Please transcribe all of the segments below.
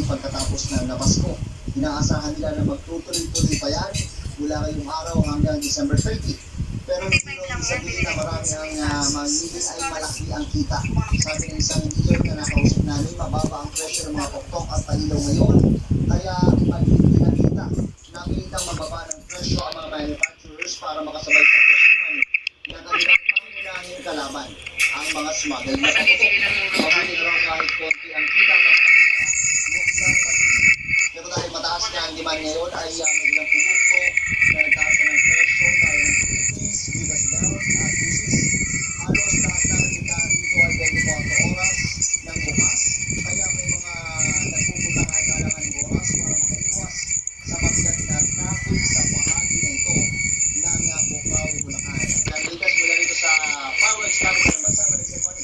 pagkatapos ng Pasko. Inaasahan nila na magtutuloy-tuloy pa yan mula ngayong araw hanggang December 30. Pero hindi ibig sabihin na marami ang mamimili ay malaki ang kita. Sabi ng isang dealer na nakausap namin, mababa ang presyo ng mga tuktok at palilaw ngayon. Kaya mag-ibig na kita. Nakilitang mababa ng presyo ang mga manufacturers para makasabay sa presyohan na kanilang pangunahing kalaban, ang mga smuggle na paputok. Mabili raw kahit konti ang kita at huwag lang mag-ibig. Pero dahil mataas na ang demand ngayon ay may ilang produkto na nagtaasa ng presyo gaya ng creamies, Judas Bells at Usis. Halos lahat na nagtindahan dito ay 24 oras ng bukas. Kaya may mga nagpupunta kahit kailangan ng oras para makaiwas sa mabigat na traffic sa bahagi na ito ng Bukawi, Bulacan. Nalikas mula rito sa Power Capital ng bansa. Maraming salamat.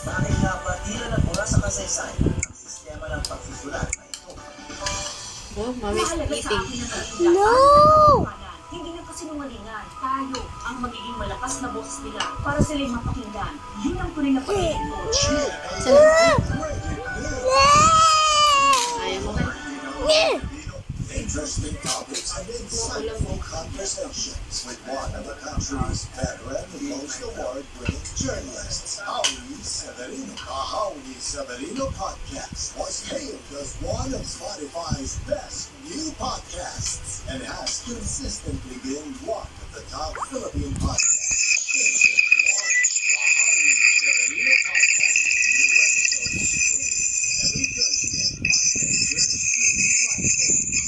Dahil nabatila na mula sa kasaysayan ang sistema ng pagsusulat na ito. Oh, mami's eating. No! Hindi nagkasinungalingan. Tayo ang magiging malakas na boses nila para sila'y mapakinggan. Yun ang tunay na pagiging coach. Ayaw mo. Interesting topics and insightful conversations with one of the country's veteran and most award-winning journalists, Howie Severino. The Howie Severino Podcast was hailed as one of Spotify's best new podcasts and has consistently been one of the top Philippine podcasts. Since its launch, the Howie Severino Podcast. New episodes streamed every Thursday on major streaming platforms.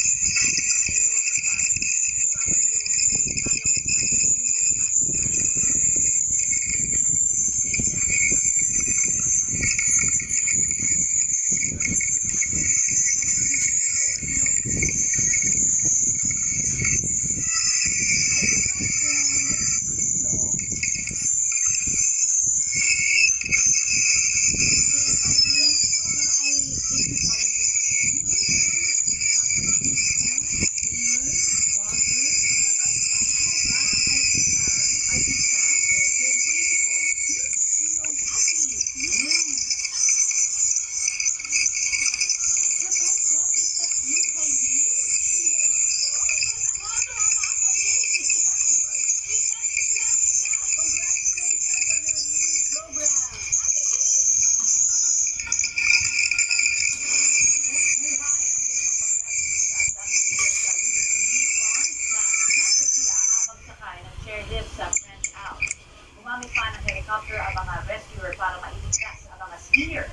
helicopter ang mga rescuer para mailigtas ang mga skier.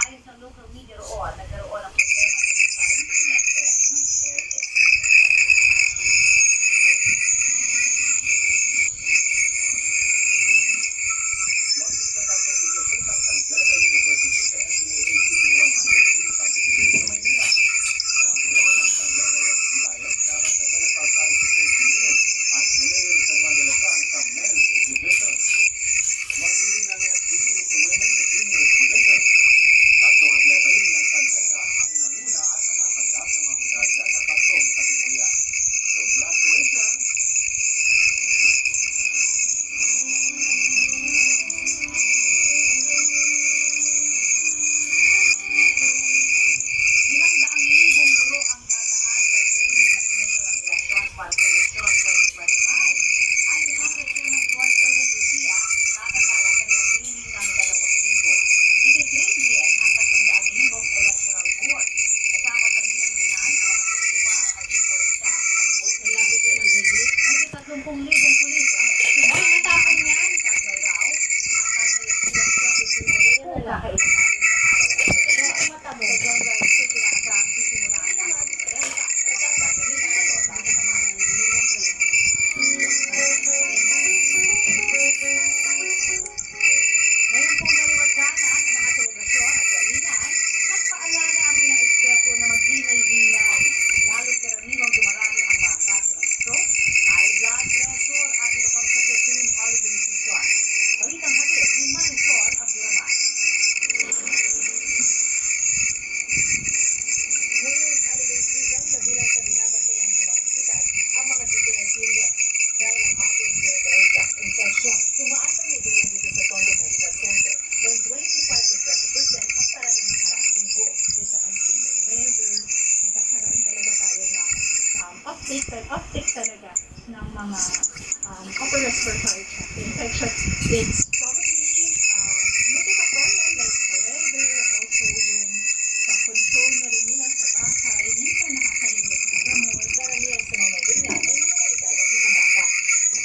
Ayon sa local media roon, nagkaroon ng problema sa supply ng kuryente ng airlift. Labing na tatlong division ng San Beda University sa NCAA Season 1 Senior Competition sa Maynila. Kampiyon ng San Beda Red Sea Lions laban sa Benefal College of St. Camilo at Colegio de San Juan de la San sa Men's Division. Magpili ng FBU sa Women's Juniors Division. Tatlong atleta rin ng San Beda ang nanguna at nakatanggap ng mga medalya sa tatlong kategorya. Congratulations! Limang daang libong guro ang dadaan sa training na komisyon ng eleksyon para sa eleksyon 2025. Ayon sa Chairman George Erwin Garcia, tatagawa ka ng training ng 2 linggo. Ititrain din ang 300 libong electoral board. Kasama sa bilang niyan ang mga principal at support staff ng voting Malapit na mag-graduate. may 30 libong pulis ang Ay, natapon yan. Tatay raw at tatay ang bilang profesional na kakailanganin sa araw. Kaya matamo sa January 6 pinakasaang sisimulaan ang konferensya. Magagagalingan o tatamahan. Ngayon pong naliwatanan ang mga selebrasyon at kainan, nagpaalala ang ilang eksperto na magdinay-dinay. Lalo't karaniwang dumarami ang mga kaso ng stroke, high blood pressure at iba pang sakit tuwing holiday season. Balitang hatid ni Marisol Abduraman. Ngayong holiday season, kabilang sa binabantayan sa mga ospital ang mga sitinasilya. Dahil ang ating respiratory tract infection, tumaas ang median dito sa Tondo Medical Center ng 25 to 30% kumpara ng nakaraang linggo. Sa unstable weather, nagkakaroon talaga tayo ng uptake talaga ng mga upper respiratory tract infection. It's probably multifactorial like sa weather, also yung sa control na rin nila sa bahay, minsan nakakalimot ng gamot. Karamihan sa mga ganyan ay mga edad at mga bata.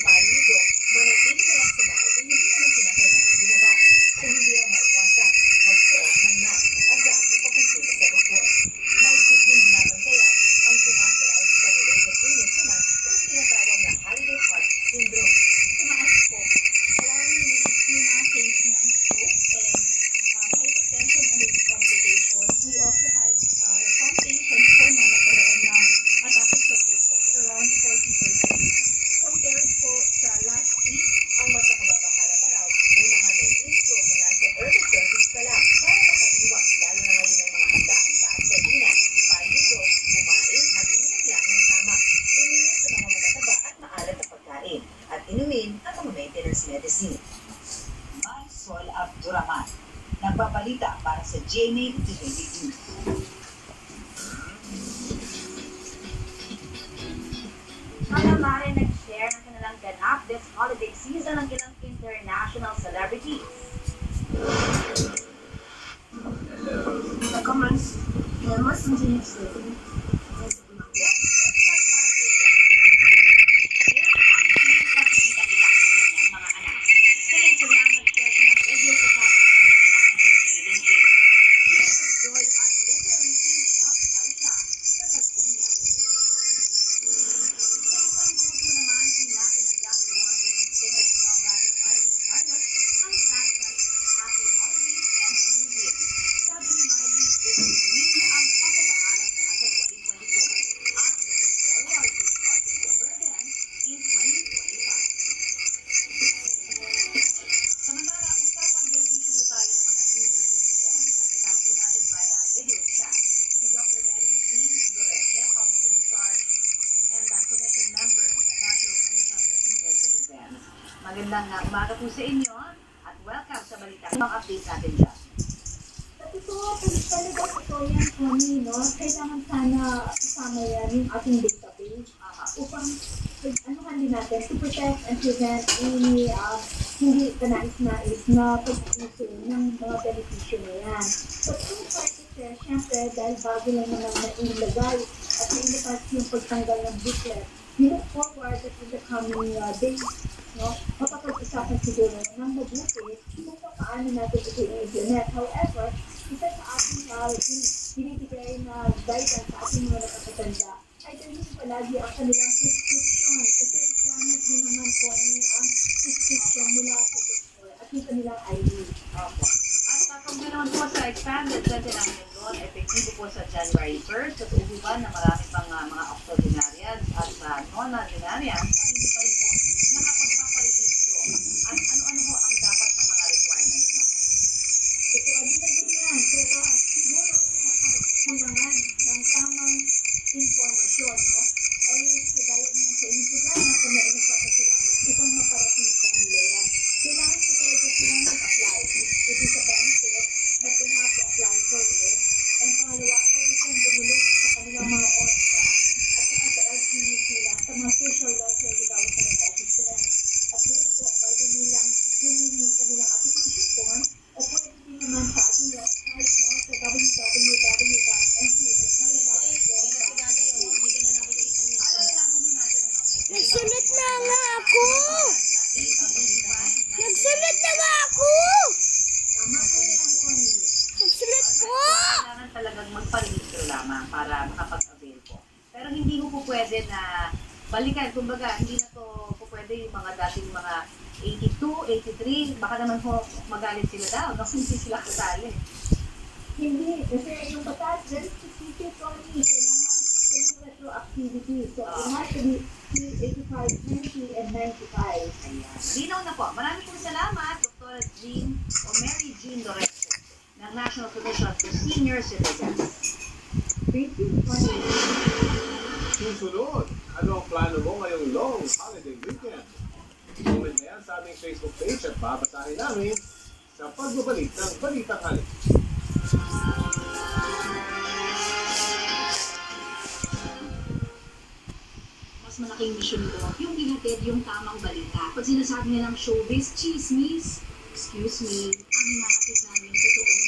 Palido, manatili na lang sa bahay kung hindi naman kinakailangan bumaba. Kung hindi ang maiwasan, magsuot ng mask at agad na papunsulot sa doktor. Maigit din binabantayan ang tumatalaw sa related illness naman o yung tinatawag na holiday heart syndrome. Tumaas po. Alarmingly, yung mga case ng stroke and hypertension and its complications. We also had some patients po na nagkaroon ng atake sa puso, around 40%. Compared po sa last week, Ang mas nakababahala pa raw, may mga stroke na nasa early 30s pa lang para makaiwas, lalo na ngayon may mga handaan pa at sardinas, palido, kumain at uminom lang ng tama. Umiwas sa mga matataba at maalat na pagkain at inumin ang mga maintenance medicine. Marisol Abduraman, nagbabalita para sa GMA Integrated News. Malamari nag-share ng kanilang ganap this holiday season ng ilang international celebrities. Magandang umaga po sa inyo at welcome sa balita. Mga update natin dyan. ito, talaga ito yan, Tony, no? Kailangan sana kasama yan yung ating database upang anuhan din natin to protect and prevent any hindi kanais-nais na pag-uso ng mga beneficyo na yan. But so far, syempre, dahil bago lang naman na ilagay at nailabas yung pagtanggal ng booklet, we look forward that in the coming days, no, mapapag-usapan siguro ng mabuti kung paano natin ito i-implement. However, isa sa ating binibigay na guidance sa ating mga nakatatanda ay dahil palagi ang kanilang prescription. Kasi requirement din naman po ang prescription mula sa doktor at yung kanilang ID. Opo. At kung naman po sa expanded veterinary law, epektibo po sa January 1st, sa tuuban na marami pang mga octogenarians at non-octogenarians na hindi pa rin po nakapagpaparehistro. At ano-ano po ang dapat na mga requirements na? Ito, din na din yan. Pero siguro kulangan ng tamang informasyon, no? Ay kagaya ng sa inyong programa kung may nagpapasalamat upang maparating sa kanila yan. Kailangan ko talaga silang mag-apply. It is a benefit but they have to apply for it. And pangalawa, pwede siyang dumulog sa kanilang mga OSCA at saka sa LCU sila, sa mga social welfare development officers. At doon po, pwede nilang kunin yung kanilang application form o pwede din naman sa ating website, no, sa www.ncsa.gov.ph. Nagsulat na nga ako! Nagsulat na nga ako! Tama po yan, Connie. Nagsulat po! Kailangan talagang magparehistro lamang para makapag-avail po. Pero hindi mo po pwede na balikan. Kumbaga, hindi na to po pwede yung mga dating mga 82, 83, baka naman po magalit sila daw, no? Hindi sila kasali. Hindi, kasi yung batas, very specific, Connie. Kailangan walang retroactivity. So, it has to be 85, 90, and 95. Ayan. Linaw na po. Maraming pong salamat, Dr. Jean o Mary Jean Lorenzo ng National Commission for Senior Citizens. Thank you, Connie. Susunod, ano ang plano mo ngayong long holiday weekend? Comment na yan sa aming Facebook page at babasahin namin sa pagbabalik ng Balitang Halik. Mas malaking mission ko, yung ihatid yung tamang balita. Pag sinasabi nilang showbiz, chismis, excuse me, ang hinahatid namin totoo